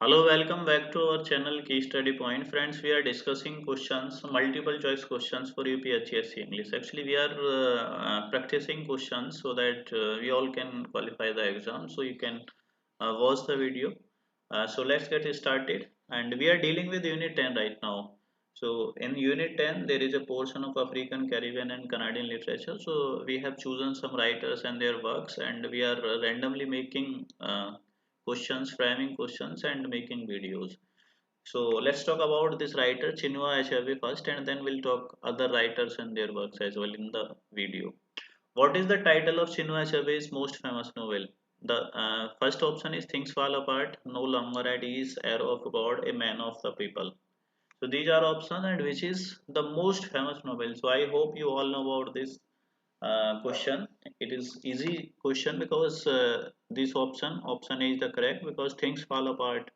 Hello, welcome back to our channel Key Study Point. Friends, we are discussing questions, multiple choice questions for UPHSC English. Actually, we are practicing questions so that we all can qualify the exam. So you can watch the video. So let's get started. And we are dealing with Unit 10 right now. So in Unit 10, there is a portion of African, Caribbean and Canadian literature. So we have chosen some writers and their works and we are randomly making questions, framing questions and making videos. So let's talk about this writer Chinua Achebe first and then we'll talk other writers and their works as well in the video. What is the title of Chinua Achebe's most famous novel? The first option is Things Fall Apart, No Longer at Ease, Arrow of God, A Man of the People. So these are options and which is the most famous novel. So I hope you all know about this question. It is easy question because this option A is the correct because Things Fall Apart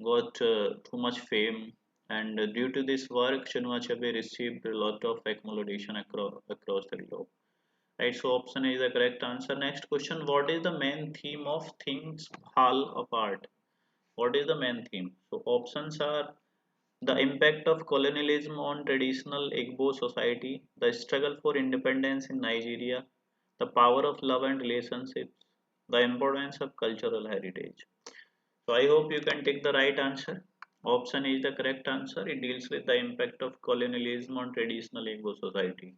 got too much fame and due to this work Chinua Achebe received a lot of accommodation across the globe. Right, so option A is the correct answer. Next question, what is the main theme of Things Fall Apart? What is the main theme? So options are the impact of colonialism on traditional Igbo society, the struggle for independence in Nigeria, the power of love and relationships, the importance of cultural heritage. So I hope you can take the right answer. Option A is the correct answer. It deals with the impact of colonialism on traditional Igbo society.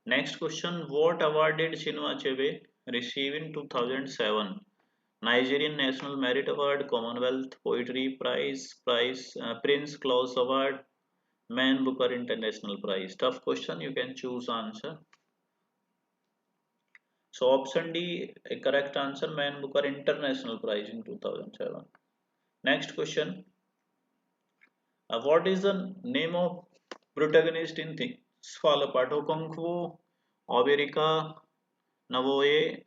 Next question, what award did Chinua Achebe receive in 2007? Nigerian National Merit Award, Commonwealth Poetry Prize, Prince Claus Award, Man Booker International Prize. Tough question, you can choose answer. So option D, a correct answer, Man Booker International Prize in 2007. Next question, what is the name of protagonist in Things Fall Apart? Okonkwo, Oberika, Navoye,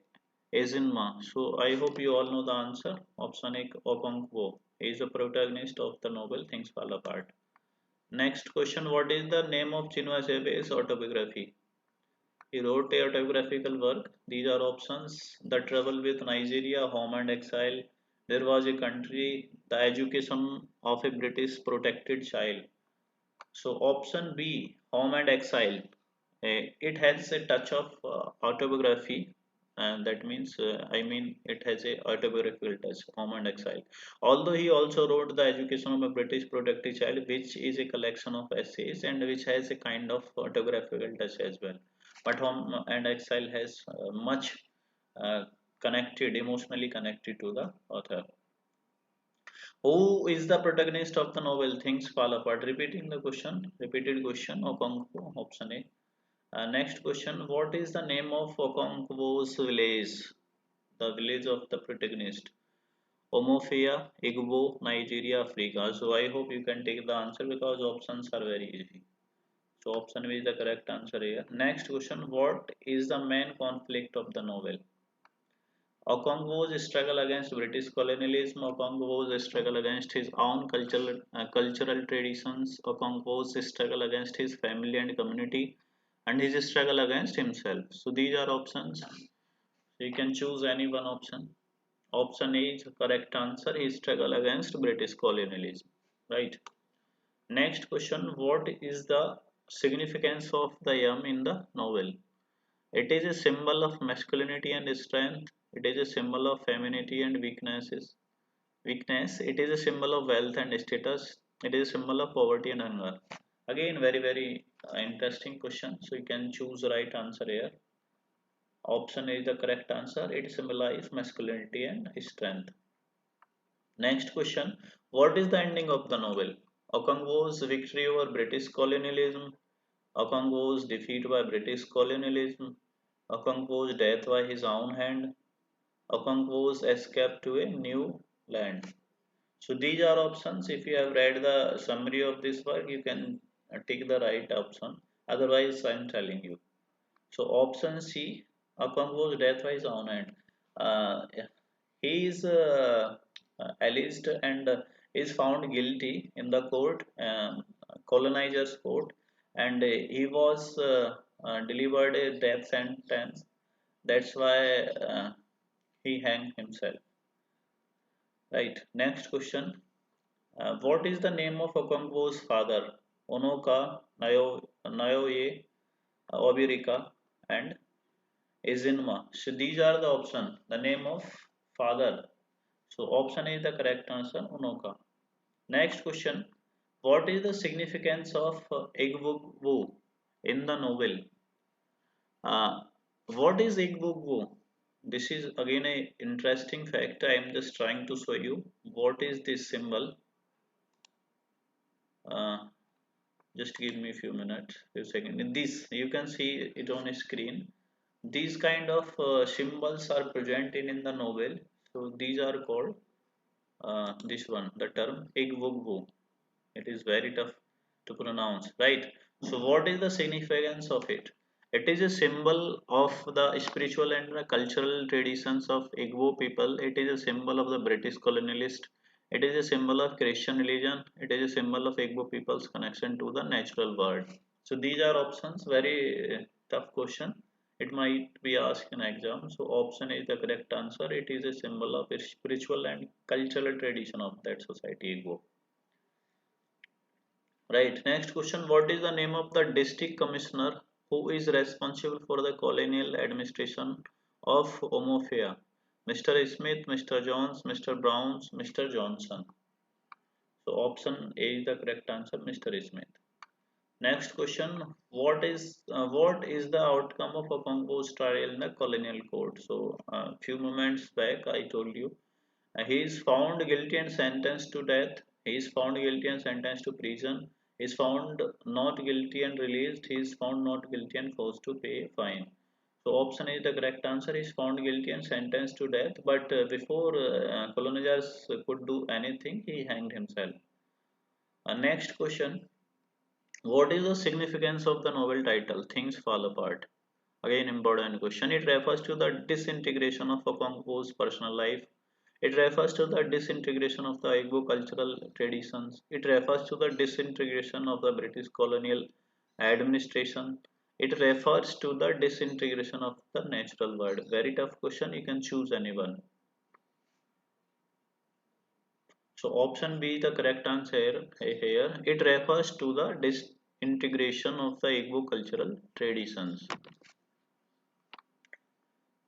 Ezinma. So I hope you all know the answer. Option A, Okonkwo is the protagonist of the novel Things Fall Apart. Next question, what is the name of Chinua Achebe's autobiography? He wrote a autobiographical work. These are options. The Trouble with Nigeria, Home and Exile. There was a country, the education of a British protected child. So option B, Home and Exile. It has a touch of autobiography, and that means it has a autobiographical touch. Home and Exile. Although he also wrote the Education of a British Protected Child, which is a collection of essays and which has a kind of autobiographical touch as well. But Home and Exile has much uh, connected, emotionally connected to the author. Who is the protagonist of the novel Things Fall Apart? Repeating the question, repeated question, Okonkwo, option A. Next question, what is the name of Okonkwo's village? The village of the protagonist. Omofia, Igbo, Nigeria, Africa. So I hope you can take the answer because options are very easy. So option B is the correct answer here. Next question, what is the main conflict of the novel? Okongwo's struggle against British colonialism, Okongwo's struggle against his own cultural traditions, Okongwo's struggle against his family and community, and his struggle against himself. So these are options. So you can choose any one option. Option A is the correct answer. His struggle against British colonialism. Right. Next question. What is the significance of the yam in the novel? It is a symbol of masculinity and strength. It is a symbol of femininity and weaknesses. Weakness. It is a symbol of wealth and status. It is a symbol of poverty and hunger. Again, very interesting question. So you can choose the right answer here. Option A is the correct answer. It symbolizes masculinity and strength. Next question. What is the ending of the novel? Okongwo's victory over British colonialism. Okongwo's defeat by British colonialism. Okongwo's death by his own hand. Okongwo's escape to a new land. So these are options. If you have read the summary of this work, you can take the right option. Otherwise, I am telling you. So option C, Okongwo's death by his own hand. Uh, he is alleged and is found guilty in the court, colonizers court, and he was delivered a death sentence. That's why he hanged himself. Right. Next question. What is the name of Okonkwo's father? Onoka, Naoye, Obirika, and Izinma. So these are the options. The name of father. So option A is the correct answer. Onoka. Next question. What is the significance of Igwugwu in the novel? Uh, what is Igwugwu? This is again a interesting fact. I am just trying to show you. What is this symbol? Uh, just give me a few minutes, few seconds. This you can see it on a screen. These kind of symbols are present in the novel. So these are called this one, the term Igwugwu. It is very tough to pronounce, right? So what is the significance of it? It is a symbol of the spiritual and the cultural traditions of Igbo people. It is a symbol of the British colonialist. It is a symbol of Christian religion. It is a symbol of Igbo people's connection to the natural world. So these are options. Very tough question. It might be asked in exam. So option is the correct answer. It is a symbol of spiritual and cultural tradition of that society, Igbo. Right. Next question. What is the name of the district commissioner who is responsible for the colonial administration of Omofia? Mr. Smith, Mr. Jones, Mr. Browns, Mr. Johnson. So option A is the correct answer, Mr. Smith. Next question. What is the outcome of a Congo's trial in the colonial court? So a few moments back I told you he is found guilty and sentenced to death. He is found guilty and sentenced to prison. He is found not guilty and released. He is found not guilty and forced to pay a fine. So option is the correct answer. He is found guilty and sentenced to death. But before colonizers could do anything, he hanged himself. Next question. What is the significance of the novel title Things Fall Apart? Again, important question. It refers to the disintegration of Okonkwo's personal life. It refers to the disintegration of the Igbo cultural traditions. It refers to the disintegration of the British colonial administration. It refers to the disintegration of the natural world. Very tough question. You can choose anyone. So option B, the correct answer here. It refers to the disintegration of the Igbo cultural traditions.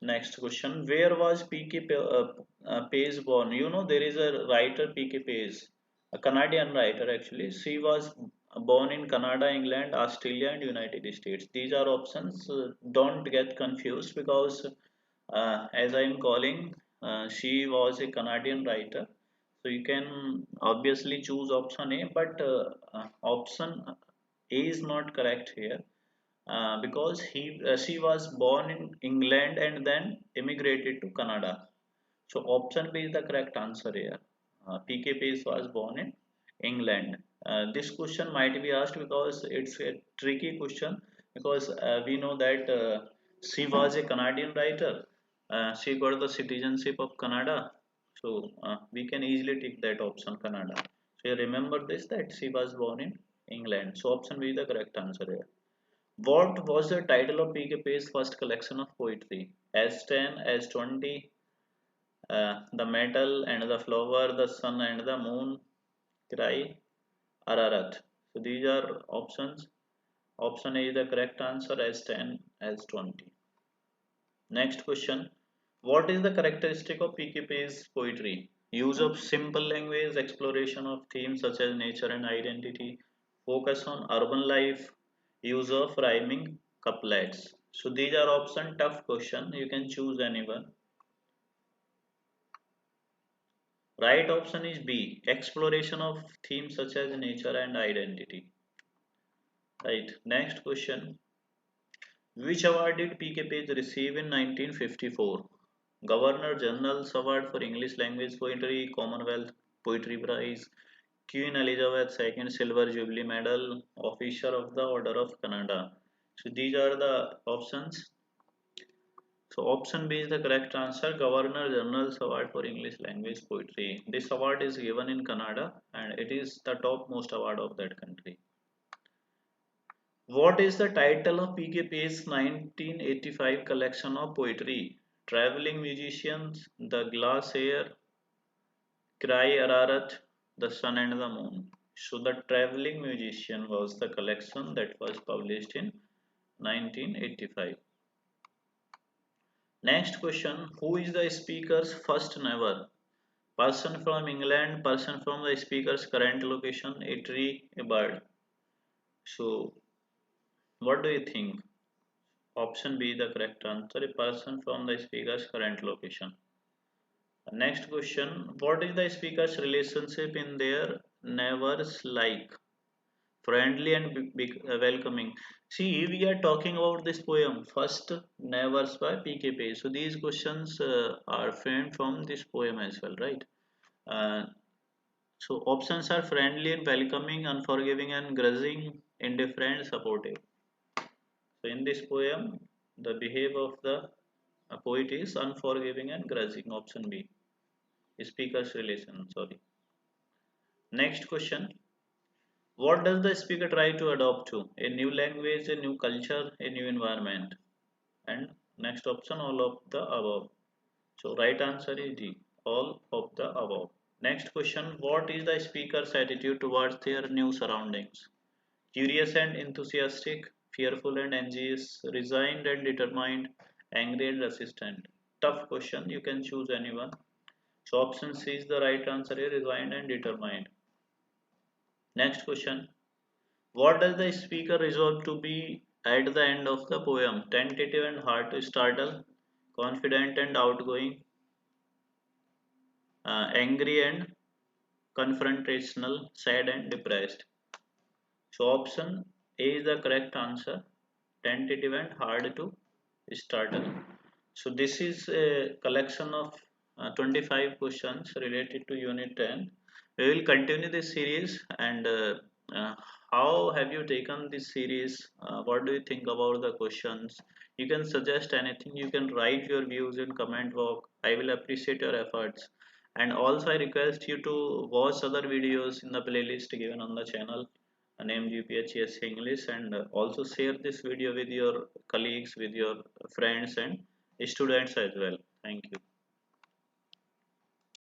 Next question. Where was P.K. Pace born? You know, there is a writer P.K. Pace, a Canadian writer actually. She was born in Canada, England, Australia, and United States. These are options. Don't get confused because as I am calling, she was a Canadian writer. So you can obviously choose option A, but option A is not correct here because she was born in England and then immigrated to Canada. So option B is the correct answer here. PK Pace was born in England. This question might be asked because it's a tricky question because we know that she was a Canadian writer. She got the citizenship of Canada. So we can easily take that option Canada. So you remember this that she was born in England. So option B is the correct answer here. What was the title of P.K. Pace's first collection of poetry? S10, S20, The Metal and the Flower, The Sun and the Moon, Cry, Ararat. So these are options. Option A is the correct answer, S10, S20. Next question. What is the characteristic of P.K. Pace's poetry? Use of simple language, exploration of themes such as nature and identity, focus on urban life, use of rhyming couplets. So these are option tough question. You can choose anyone. Right option is B. Exploration of themes such as nature and identity. Right. Next question. Which award did P.K. Page receive in 1954? Governor General's Award for English Language Poetry, Commonwealth Poetry Prize, Queen Elizabeth II Silver Jubilee Medal, Officer of the Order of Canada. So these are the options. So option B is the correct answer. Governor General's Award for English Language Poetry. This award is given in Canada and it is the topmost award of that country. What is the title of P.K. Pace's 1985 collection of poetry? Traveling Musicians, The Glass Hair, Cry Ararat, The Sun and the Moon. So the Traveling Musician was the collection that was published in 1985. Next question, who is the speaker's first neighbor? Person from England, person from the speaker's current location, a tree, a bird. So what do you think? Option B the correct answer, a person from the speaker's current location. Next question, what is the speaker's relationship in their neighbors like? Friendly and welcoming. See, we are talking about this poem, First Neighbors by P.K. Page. So these questions are framed from this poem as well, right? Uh, so options are friendly and welcoming, unforgiving and grudging, indifferent, supportive. So in this poem, the behavior of the poet is unforgiving and grudging. Option B. Speaker's relation. Sorry. Next question. What does the speaker try to adopt to? A new language, a new culture, a new environment. And next option, all of the above. So right answer is D. All of the above. Next question. What is the speaker's attitude towards their new surroundings? Curious and enthusiastic, fearful and anxious, resigned and determined, angry and resistant. Tough question, you can choose anyone. So option C is the right answer here, resigned and determined. Next question. What does the speaker resolve to be at the end of the poem? Tentative and hard to startle, confident and outgoing, angry and confrontational, sad and depressed. So option A is the correct answer, tentative and hard to startle. So this is a collection of 25 questions related to Unit 10. We will continue this series and uh, how have you taken this series? What do you think about the questions? You can suggest anything. You can write your views in comment box. I will appreciate your efforts. And also I request you to watch other videos in the playlist given on the channel named UPHSC English, and also share this video with your colleagues, with your friends and students as well. Thank you.